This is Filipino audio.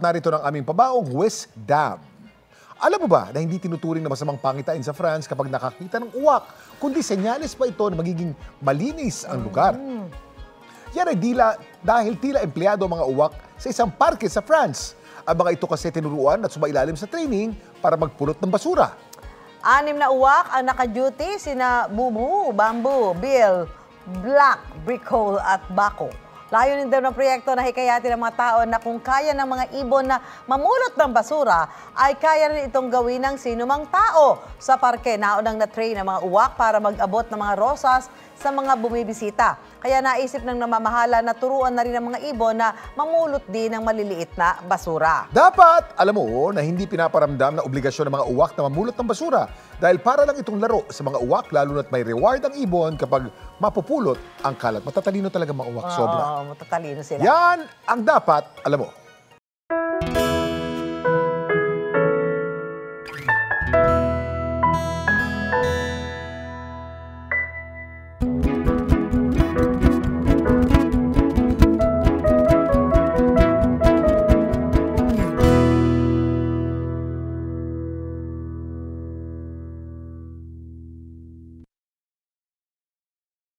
narito ng aming pabaong wisdom. Alam mo ba na hindi tinuturing na masamang pangitain sa France kapag nakakita ng uwak, kundi senyales pa ito na magiging malinis ang lugar. Yan ay dahil tila empleyado ang mga uwak sa isang parke sa France. Ang mga ito kasi tinuruan at sumailalim sa training para magpulot ng basura. 6 na uwak ang naka-duty, sina Bubu, Bamboo, Bill, Black, Brickhole at Bako. Layunin daw ng proyekto na hikayatin ng mga tao na kung kaya ng mga ibon na mamulot ng basura, ay kaya rin itong gawin ng sinumang tao. Sa parke, naunang na-train ang mga uwak para mag-abot ng mga rosas sa mga bumibisita. Kaya naisip ng namamahala na turuan na rin ang mga ibon na mamulot din ng maliliit na basura. Dapat, alam mo, na hindi pinaparamdam na obligasyon ng mga uwak na mamulot ng basura. Dahil para lang itong laro sa mga uwak, lalo na't may reward ang ibon kapag mapupulot ang kalat. Matatalino talaga mga uwak, sobra. Oo, matatalino sila. Yan ang dapat, alam mo.